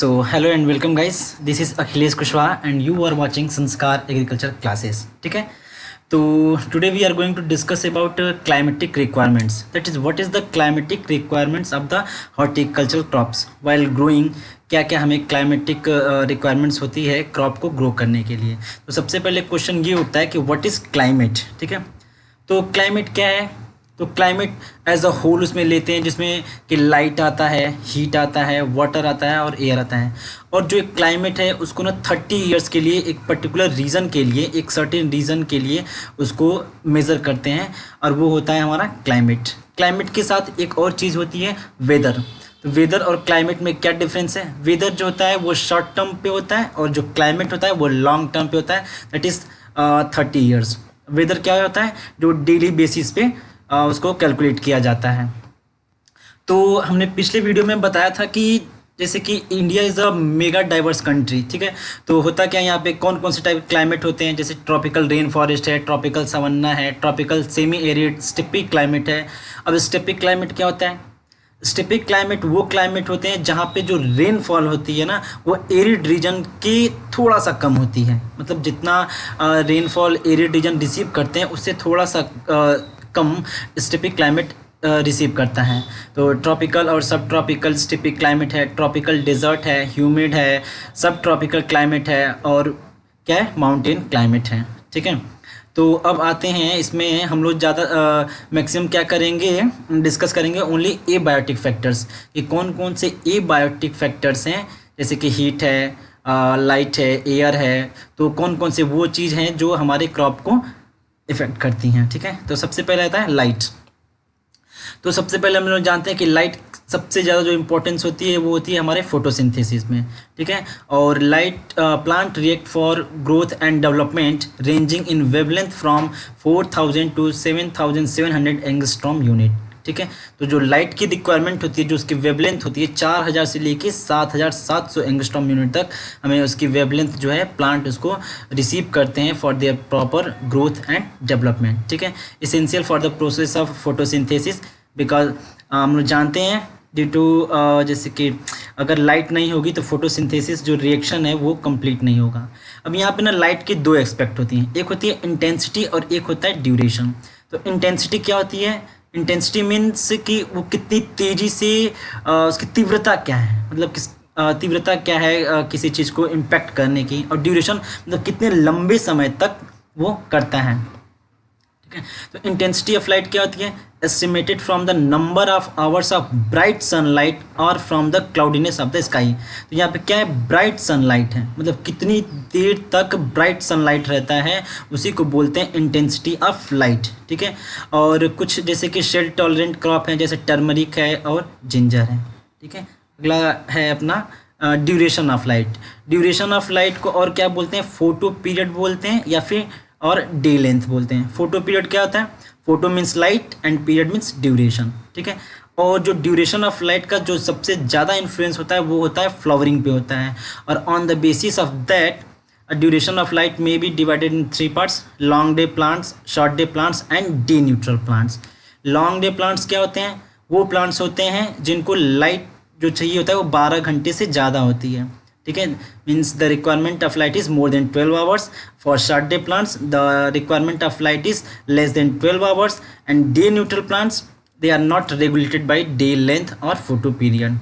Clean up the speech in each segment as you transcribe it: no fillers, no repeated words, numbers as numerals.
So hello and welcome guys. This is Akhilesh Kushwaha and you are watching Sanskar Agriculture classes. ठीक है. तो today we are going to discuss about climatic requirements. That is what is the climatic requirements of the horticultural crops while growing. क्या क्या हमें climatic requirements होती है crop को grow करने के लिए. तो सबसे पहले क्वेश्चन ये उठता है कि व्हाट इज़ क्लाइमेट. ठीक है. तो क्लाइमेट क्या है. तो क्लाइमेट एज अ होल उसमें लेते हैं जिसमें कि लाइट आता है, हीट आता है, वाटर आता है और एयर आता है. और जो एक क्लाइमेट है उसको ना 30 ईयर्स के लिए एक पर्टिकुलर रीज़न के लिए एक सर्टेन रीज़न के लिए उसको मेज़र करते हैं और वो होता है हमारा क्लाइमेट. क्लाइमेट के साथ एक और चीज़ होती है वेदर. तो वेदर और क्लाइमेट में क्या डिफरेंस है. वेदर जो होता है वो शॉर्ट टर्म पे होता है और जो क्लाइमेट होता है वो लॉन्ग टर्म पे होता है. That is 30 years. वेदर क्या होता है जो डेली बेसिस पे उसको कैलकुलेट किया जाता है. तो हमने पिछले वीडियो में बताया था कि जैसे कि India is a mega diverse country. ठीक है. तो होता क्या यहाँ पे कौन कौन से टाइप क्लाइमेट होते हैं. जैसे ट्रॉपिकल रेन फॉरेस्ट है, ट्रॉपिकल सवन्ना है, ट्रॉपिकल सेमी एरिड स्टेपिक क्लाइमेट है. अब स्टेपिक क्लाइमेट क्या होता है. स्टेपिक क्लाइमेट वो क्लाइमेट होते हैं जहाँ पे जो रेनफॉल होती है ना वो एरिड रीजन की थोड़ा सा कम होती है. मतलब जितना रेनफॉल एरिड रीजन रिसीव करते हैं उससे थोड़ा सा कम स्टेपिक क्लाइमेट रिसीव करता है. तो ट्रॉपिकल और सब ट्रॉपिकल स्टेपिक क्लाइमेट है, ट्रॉपिकल डेजर्ट है, ह्यूमिड है, सब ट्रॉपिकल क्लाइमेट है और क्या है माउंटेन क्लाइमेट है. ठीक है. तो अब आते हैं इसमें हम लोग ज़्यादा मैक्सिमम क्या करेंगे डिस्कस करेंगे ओनली ए बायोटिक फैक्टर्स कि कौन कौन से ए बायोटिक फैक्टर्स हैं. जैसे कि हीट है, लाइट है, एयर है. तो कौन कौन से वो चीज़ हैं जो हमारे क्रॉप को इफ़ेक्ट करती हैं. ठीक है. तो सबसे पहले आता है लाइट. तो सबसे पहले हम लोग जानते हैं कि लाइट सबसे ज़्यादा जो इम्पोर्टेंस होती है वो होती है हमारे फोटोसिंथेसिस में. ठीक है. और light plant react for growth and development ranging in wavelength from 4000 to 7700 angstrom unit. ठीक है. तो जो लाइट की रिक्वायरमेंट होती है जो उसकी वेवलेंथ होती है 4000 से लेके 7700 एंगस्ट्रॉम यूनिट तक हमें उसकी वेवलेंथ जो है प्लांट उसको रिसीव करते हैं for their proper growth and development. ठीक है. Essential for the process of photosynthesis because हम लोग जानते हैं ड्यू टू जैसे कि अगर लाइट नहीं होगी तो फोटोसिंथेसिस जो रिएक्शन है वो कंप्लीट नहीं होगा. अब यहाँ पे ना लाइट की दो एस्पेक्ट होती हैं. एक होती है इंटेंसिटी और एक होता है ड्यूरेशन. तो इंटेंसिटी क्या होती है. इंटेंसिटी मीन्स कि वो कितनी तेज़ी से उसकी तीव्रता क्या है. मतलब किस तीव्रता क्या है किसी चीज़ को इम्पैक्ट करने की. और ड्यूरेशन मतलब कितने लंबे समय तक वो करता है. ठीक है. तो इंटेंसिटी ऑफ लाइट क्या होती है. Estimated from the number of hours of bright sunlight और from the cloudiness of the sky. तो यहाँ पे क्या है ब्राइट सनलाइट है मतलब कितनी देर तक ब्राइट सनलाइट रहता है उसी को बोलते हैं इंटेंसिटी ऑफ लाइट. ठीक है. और कुछ जैसे कि शेड टॉलरेंट क्रॉप हैं जैसे टर्मरिक है और जिंजर है. ठीक है. अगला है अपना duration of light. Duration of light को और क्या बोलते हैं फोटो पीरियड बोलते हैं या फिर और डे लेंथ बोलते हैं. फोटो पीरियड क्या होता है. Photo means light and period means duration. ठीक है. और जो ड्यूरेशन ऑफ लाइट का जो सबसे ज़्यादा इन्फ्लुएंस होता है वो होता है फ्लावरिंग पे होता है. और on the basis of that duration of light may be divided in 3 parts. Long day plants, short day plants and day neutral plants. Long day plants क्या होते हैं. वो प्लांट्स होते हैं जिनको लाइट जो चाहिए होता है वो 12 घंटे से ज़्यादा होती है. ठीक है. Means the requirement of light is more than 12 hours. For short day plants the requirement of light is less than 12 hours. And day neutral plants they are not regulated by day length और photoperiod.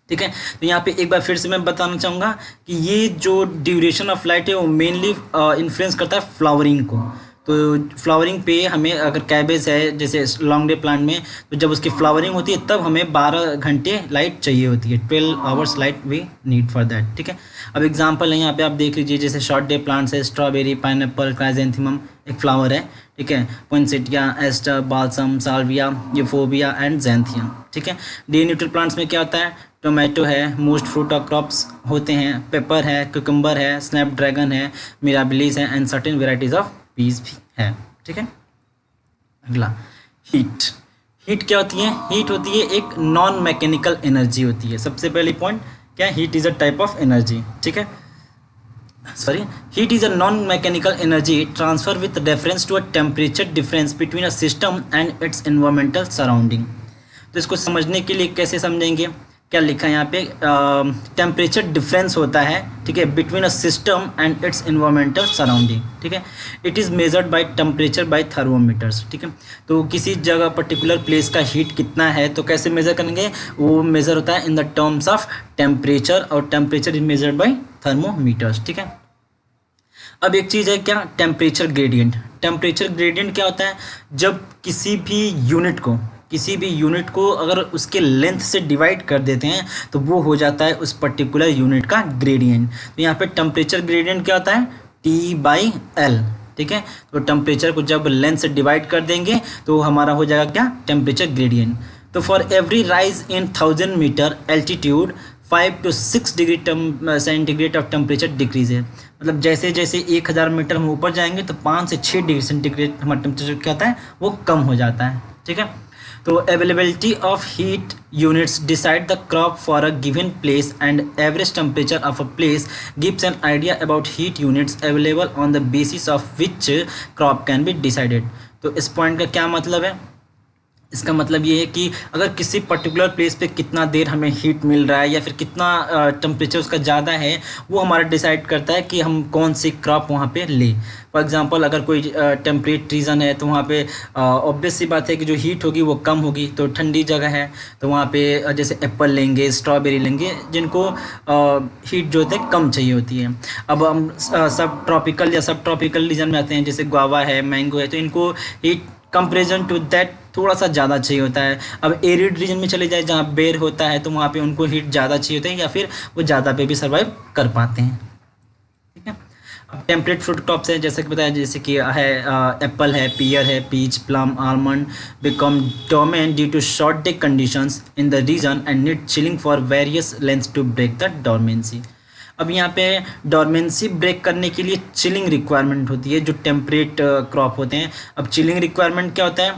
ठीक है. तो यहाँ पे एक बार फिर से मैं बताना चाहूँगा कि ये जो ड्यूरेशन ऑफ लाइट है वो मेनली इन्फ्लुएंस करता है फ्लावरिंग को. तो फ्लावरिंग पे हमें अगर कैबेज है जैसे लॉन्ग डे प्लांट में तो जब उसकी फ्लावरिंग होती है तब हमें 12 घंटे लाइट चाहिए होती है. 12 hours light we need for that. ठीक है. अब एग्जांपल है यहाँ पे आप देख लीजिए जैसे शॉर्ट डे प्लांट्स है स्ट्रॉबेरी, पाइनएप्पल, क्राइजेंथेमम एक फ्लावर है. ठीक है. पोइनसेटिया, एस्टर, बाल्सम, साल्विया, यूफोबिया एंड जैंथियम. ठीक है. डे न्यूट्रल प्लांट्स में क्या होता है. टोमेटो है, मोस्ट फ्रूट ऑफ क्रॉप्स होते हैं, पेपर है, कुकुम्बर है, स्नैपड्रैगन है, मिराबिलिस है and certain varieties of peace भी है. ठीक है. अगला हीट. हीट क्या होती है. हीट होती है एक नॉन मैकेनिकल एनर्जी होती है. सबसे पहली पॉइंट क्या है. Heat is a type of energy. ठीक है. Sorry. Heat is a non mechanical energy transfer with reference to a temperature difference between a system and its environmental surrounding. तो इसको समझने के लिए कैसे समझेंगे. क्या लिखा है यहाँ पे, टेम्परेचर डिफरेंस होता है, ठीक है, between a system and it's environmental surrounding, ठीक है। It is measured by temperature by thermometers, ठीक है। तो किसी जगह पर्टिकुलर प्लेस का हीट कितना है तो कैसे मेज़र करेंगे, वो मेज़र होता है in the terms of temperature, और temperature is measured by thermometers, ठीक है। अब एक चीज़ है क्या, टेम्परेचर ग्रेडियंट। टेम्परेचर ग्रेडियंट क्या होता है, जब किसी भी यूनिट को अगर उसके लेंथ से डिवाइड कर देते हैं तो वो हो जाता है उस पर्टिकुलर यूनिट का ग्रेडियंट। तो यहाँ पे टेम्परेचर ग्रेडियंट क्या होता है, T/L, ठीक है। तो टेम्परेचर को जब लेंथ से डिवाइड कर देंगे तो हमारा हो जाएगा क्या, टेम्परेचर ग्रेडियंट। तो for every rise in 1000 metre altitude 5 to 6 degree centigrade of temperature decrease है। मतलब जैसे जैसे 1000 मीटर हम ऊपर जाएंगे तो 5 से 6 डिग्री सेंटीग्रेड हमारा टेम्परेचर क्या होता है, वो कम हो जाता है, ठीक है। तो availability of heat units decide the crop for a given place and average temperature of a place gives an idea about heat units available on the basis of which crop can be decided. तो इस point का क्या मतलब है, इसका मतलब ये है कि अगर किसी पर्टिकुलर प्लेस पे कितना देर हमें हीट मिल रहा है या फिर कितना टेम्परेचर उसका ज़्यादा है, वो हमारा डिसाइड करता है कि हम कौन सी क्रॉप वहाँ पे लें। फॉर एग्जांपल अगर कोई टेम्परेट रीजन है तो वहाँ पे ऑब्वियस सी बात है कि जो हीट होगी वो कम होगी। तो ठंडी जगह है तो वहाँ पे जैसे एप्पल लेंगे, स्ट्रॉबेरी लेंगे, जिनको हीट जो होते हैं कम चाहिए होती है। अब हम सब ट्रॉपिकल या सब ट्रॉपिकल रीजन में आते हैं, जैसे गुआवा है, मैंगो है, तो इनको हीट कंपेरिजन टू दैट थोड़ा सा ज़्यादा चाहिए होता है। अब एरिड रीजन में चले जाए जहाँ बेर होता है तो वहाँ पे उनको हीट ज़्यादा चाहिए होता है या फिर वो ज़्यादा पे भी सर्वाइव कर पाते हैं, ठीक है। अब टेम्परेट फ्रूट क्रॉप्स है, जैसे कि बताया, जैसे कि है एप्पल है, पियर है, peach, plum, almond become dormant due to short day conditions in the region and need chilling for various lengths to break the dormancy. अब यहाँ पे डोरमेंसी ब्रेक करने के लिए चिलिंग रिक्वायरमेंट होती है जो टेम्परेट क्रॉप होते हैं। अब चिलिंग रिक्वायरमेंट क्या होता है,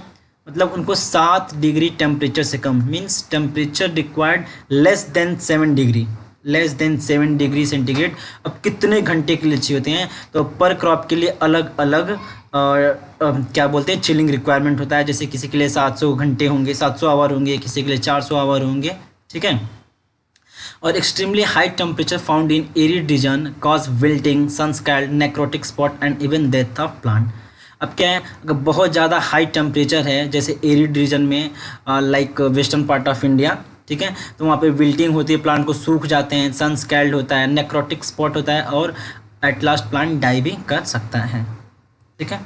मतलब उनको 7 डिग्री टेम्परेचर से कम, means temperature required less than 7 degree centigrade. अब कितने घंटे के लिए चाहिए होते हैं, तो पर क्रॉप के लिए अलग अलग क्या बोलते हैं, चिलिंग रिक्वायरमेंट होता है। जैसे किसी के लिए 700 घंटे होंगे, 700 आवर होंगे, किसी के लिए 400 आवर होंगे, ठीक है। और extremely high temperature found in arid region cause wilting, sunscald, necrotic spot and even death of plant. अब क्या है, अगर बहुत ज़्यादा हाई टेम्परेचर है जैसे एरिड रीजन में like western part of India, ठीक है, तो वहाँ पे विल्टिंग होती है, प्लांट को सूख जाते हैं, सनस्कैल्ड होता है, नेक्रोटिक स्पॉट होता है और एट लास्ट प्लांट डाई भी कर सकता है, ठीक है।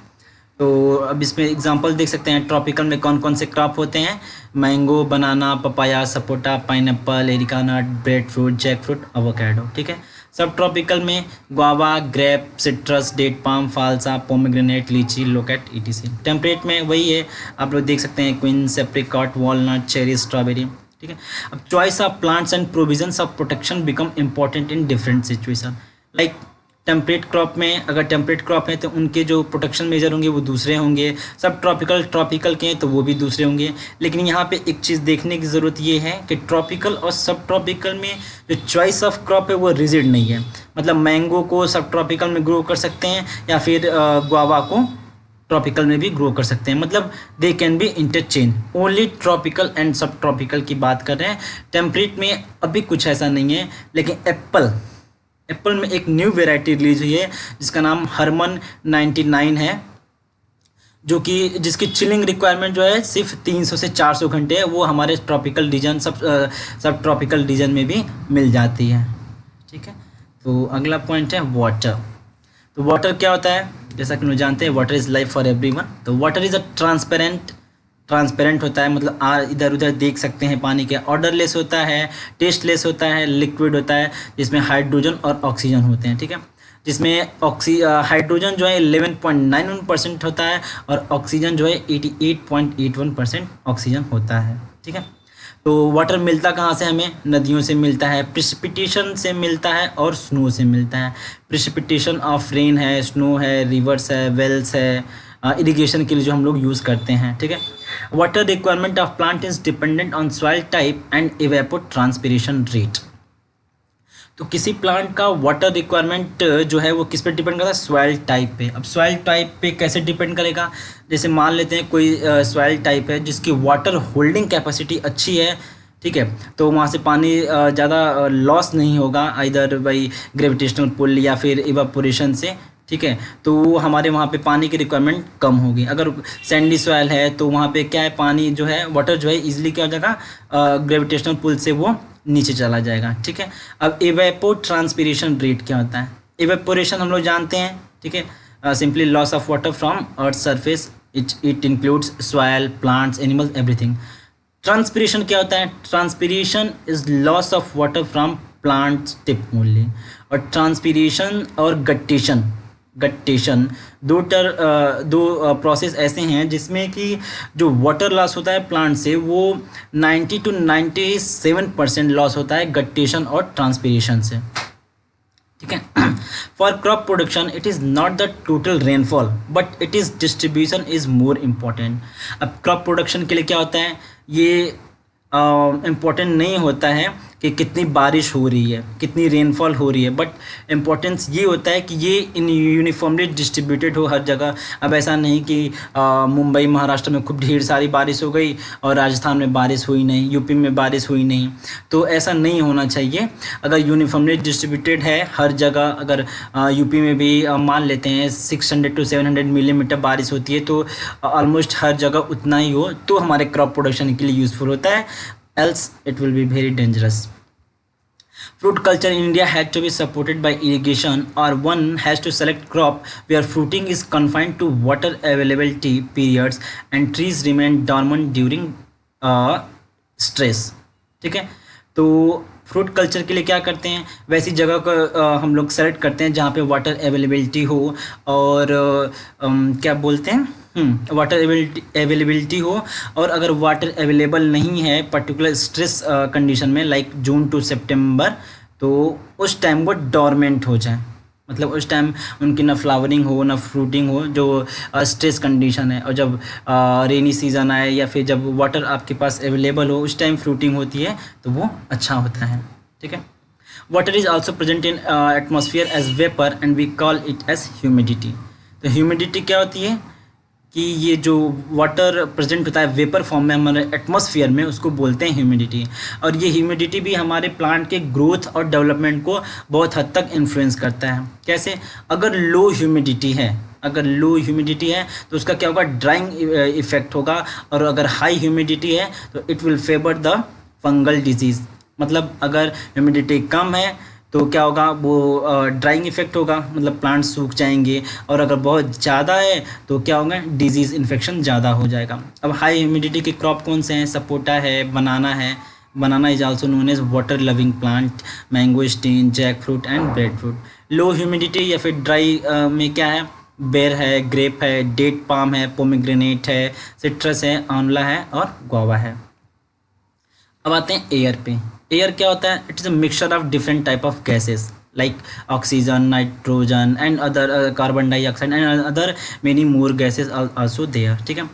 तो अब इसमें एग्जांपल देख सकते हैं ट्रॉपिकल में कौन कौन से क्रॉप होते हैं, mango, banana, papaya, sapota, pineapple, areca nut, breadfruit, jackfruit, avocado, ठीक है। सब ट्रॉपिकल में guava, grape, citrus, date palm, phalsa, pomegranate, litchi, loquat, ETC. Temperate में वही है, आप लोग देख सकते हैं quince, apricot, walnut, cherry, strawberry, ठीक है। अब choice of plants and provisions of protection become important in different situation. Like temperate crop में, अगर टेम्परेट क्रॉप है तो उनके जो प्रोटेक्शन मेजर होंगे वो दूसरे होंगे, सब ट्रॉपिकल के हैं तो वो भी दूसरे होंगे। लेकिन यहाँ पे एक चीज़ देखने की ज़रूरत ये है कि ट्रॉपिकल और सब ट्रॉपिकल में जो चॉइस ऑफ क्रॉप है वो रिजिड नहीं है। मतलब मैंगो को सब ट्रॉपिकल में ग्रो कर सकते हैं या फिर गुआवा को ट्रॉपिकल में भी ग्रो कर सकते हैं, मतलब they can be interchange. Only tropical and सब ट्रॉपिकल की बात कर रहे हैं। टेम्परेट में अभी कुछ ऐसा नहीं है। लेकिन एप्पल में एक न्यू वेराइटी रिलीज हुई है जिसका नाम हरमन 99 है, जो कि जिसकी चिलिंग रिक्वायरमेंट जो है सिर्फ 300 से 400 घंटे है। वो हमारे ट्रॉपिकल रीजन सब ट्रॉपिकल रीजन में भी मिल जाती है, ठीक है। तो अगला पॉइंट है वाटर। तो वाटर क्या होता है, जैसा कि हम जानते हैं water is life for everyone. तो वाटर इज़ अ ट्रांसपेरेंट होता है, मतलब इधर उधर देख सकते हैं पानी के। ऑर्डरलेस होता है, टेस्टलेस होता है, लिक्विड होता है, जिसमें हाइड्रोजन और ऑक्सीजन होते हैं, ठीक है। जिसमें हाइड्रोजन जो है 11.91% होता है और ऑक्सीजन जो है 88.81% ऑक्सीजन होता है, ठीक है। तो वाटर मिलता कहाँ से हमें, नदियों से मिलता है, प्रिसिपिटेशन से मिलता है और स्नो से मिलता है। प्रिसिपिटेशन ऑफ रेन है, स्नो है, रिवर्स है, वेल्स है, इरिगेशन के लिए जो हम लोग यूज़ करते हैं, ठीक है। Water requirement of plant is dependent on soil type and evapotranspiration rate. तो किसी प्लांट का वाटर रिक्वायरमेंट जो है वो किस पे डिपेंड करता है, सॉइल टाइप पे। अब सॉइल टाइप पे कैसे डिपेंड करेगा, जैसे मान लेते हैं कोई सॉइल टाइप है जिसकी वाटर होल्डिंग कैपेसिटी अच्छी है, ठीक है। तो वहाँ से पानी ज़्यादा लॉस नहीं होगा आइदर बाई ग्रेविटेशनल पुल या फिर इवापोरेशन से, ठीक है। तो हमारे वहाँ पे पानी की रिक्वायरमेंट कम होगी। अगर सैंडी सॉइल है तो वहाँ पे क्या है, पानी जो है, वाटर जो है इजीली क्या हो जाएगा, ग्रेविटेशनल पुल से वो नीचे चला जाएगा, ठीक है। अब इवेपो ट्रांसपिरेशन रेट क्या होता है? इवेपोरेशन हम लोग जानते हैं, ठीक है, simply loss of water from earth surface, it includes soil, plants, animals, everything. Transpiration क्या होता है? Transpiration is loss of water from plants tip only. और ट्रांसपिरेशन और गट्टेशन दो प्रोसेस ऐसे हैं जिसमें कि जो वाटर लॉस होता है प्लांट से वो 90 to 97% लॉस होता है गट्टेशन और ट्रांसपिरेशन से, ठीक है। For crop production it is not the total rainfall but it is distribution is more important. अब क्रॉप प्रोडक्शन के लिए क्या होता है, ये इम्पॉर्टेंट नहीं होता है कि कितनी बारिश हो रही है, कितनी रेनफॉल हो रही है, बट इम्पॉर्टेंस ये होता है कि ये इन यूनिफॉर्मली डिस्ट्रीब्यूटेड हो हर जगह। अब ऐसा नहीं कि मुंबई महाराष्ट्र में खूब ढेर सारी बारिश हो गई और राजस्थान में बारिश हुई नहीं, यूपी में बारिश हुई नहीं, तो ऐसा नहीं होना चाहिए। अगर यूनिफॉर्मली डिस्ट्रीब्यूटेड है हर जगह, अगर यूपी में भी मान लेते हैं 600 to 700 मिलीमीटर बारिश होती है, तो ऑलमोस्ट हर जगह उतना ही हो तो हमारे क्रॉप प्रोडक्शन के लिए यूज़फुल होता है, else it will be very dangerous. Fruit culture in India had to be supported by irrigation, or one has to select crop where fruiting is confined to water availability periods and trees remain dormant during stress, ठीक है। तो fruit culture के लिए क्या करते हैं, वैसी जगह को हम लोग सेलेक्ट करते हैं जहाँ पे वाटर अवेलेबिलिटी हो और क्या बोलते हैं वाटर अवेलेबिलिटी हो। और अगर वाटर अवेलेबल नहीं है पर्टिकुलर स्ट्रेस कंडीशन में लाइक जून टू सितंबर, तो उस टाइम वो डोरमेंट हो जाए, मतलब उस टाइम उनकी ना फ्लावरिंग हो ना फ्रूटिंग हो, जो स्ट्रेस कंडीशन है। और जब रेनी सीज़न आए या फिर जब वाटर आपके पास अवेलेबल हो उस टाइम फ्रूटिंग होती है तो वो अच्छा होता है, ठीक है। Water is also present in atmosphere as vapour and we call it as humidity. तो ह्यूमिडिटी क्या होती है कि ये जो वाटर प्रेजेंट होता है वेपर फॉर्म में हमारे एटमॉस्फेयर में, उसको बोलते हैं ह्यूमिडिटी। और ये ह्यूमिडिटी भी हमारे प्लांट के ग्रोथ और डेवलपमेंट को बहुत हद तक इन्फ्लुएंस करता है। कैसे? अगर लो ह्यूमिडिटी है तो उसका क्या होगा, ड्राइंग इफेक्ट होगा। और अगर हाई ह्यूमिडिटी है तो it will favour the fungal disease. मतलब अगर ह्यूमिडिटी कम है तो क्या होगा, वो ड्राइंग इफेक्ट होगा, मतलब प्लांट्स सूख जाएंगे। और अगर बहुत ज़्यादा है तो क्या होगा, डिजीज़ इन्फेक्शन ज़्यादा हो जाएगा। अब हाई ह्यूमिडिटी के क्रॉप कौन से हैं? सपोटा है, बनाना है। Banana is also known as water loving plant, mangosteen, jackfruit and breadfruit. Low humidity या फिर ड्राई में क्या है, बेर है, ग्रेप है, डेट पाम है, पोमीग्रेनेट है, सिट्रस है, आंवला है और गुआवा है। अब आते हैं एयर पे। एयर क्या होता है? It is a mixture of different type of gases like oxygen, nitrogen and other carbon dioxide and other many more gases are also there, ठीक है।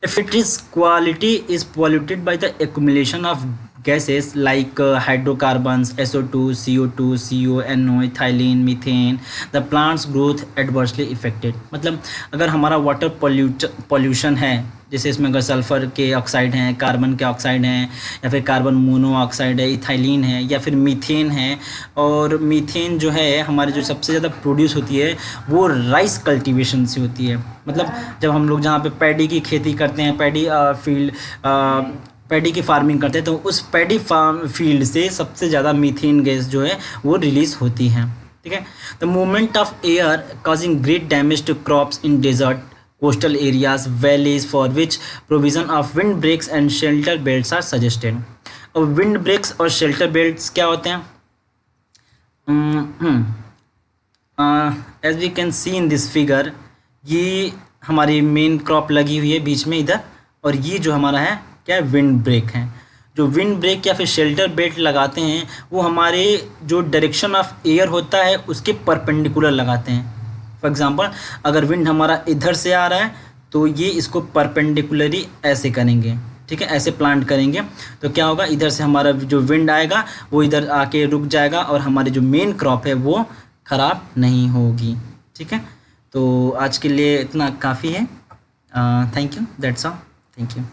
if its quality is polluted by the accumulation of gases like hydrocarbons, SO2, CO2, CO, NO, ethylene, methane, the plant's growth adversely affected। मतलब अगर हमारा water pollution है, जैसे इसमें अगर sulphur के ऑक्साइड हैं, कार्बन के ऑक्साइड हैं, या फिर कार्बन मोनोऑक्साइड है, इथाइलिन है, या फिर मीथेन है। और मीथेन जो है हमारे जो सबसे ज़्यादा प्रोड्यूस होती है वो राइस कल्टीवेशन से होती है। मतलब जब हम लोग जहाँ पे पैडी की खेती करते हैं, पैडी की फार्मिंग करते हैं, तो उस पैडी फार्म फील्ड से सबसे ज़्यादा मीथेन गैस जो है वो रिलीज़ होती है, ठीक है। The movement of air causing great damage to crops in desert, coastal areas, valleys, for which provision of wind breaks and shelter belts are suggested। अब wind breaks और shelter belts क्या होते हैं? As we can see in this figure, ये हमारी main crop लगी हुई है बीच में इधर, और ये जो हमारा है क्या है, विंड ब्रेक है। जो विंड ब्रेक या फिर शेल्टर बेल्ट लगाते हैं वो हमारे जो डायरेक्शन ऑफ एयर होता है उसके परपेंडिकुलर लगाते हैं। फॉर एग्जांपल अगर विंड हमारा इधर से आ रहा है तो ये इसको परपेंडिकुलरी ऐसे करेंगे, ठीक है, ऐसे प्लांट करेंगे, तो क्या होगा, इधर से हमारा जो विंड आएगा वो इधर आके रुक जाएगा और हमारी जो मेन क्रॉप है वो ख़राब नहीं होगी, ठीक है। तो आज के लिए इतना काफ़ी है। Thank you, that's all, thank you.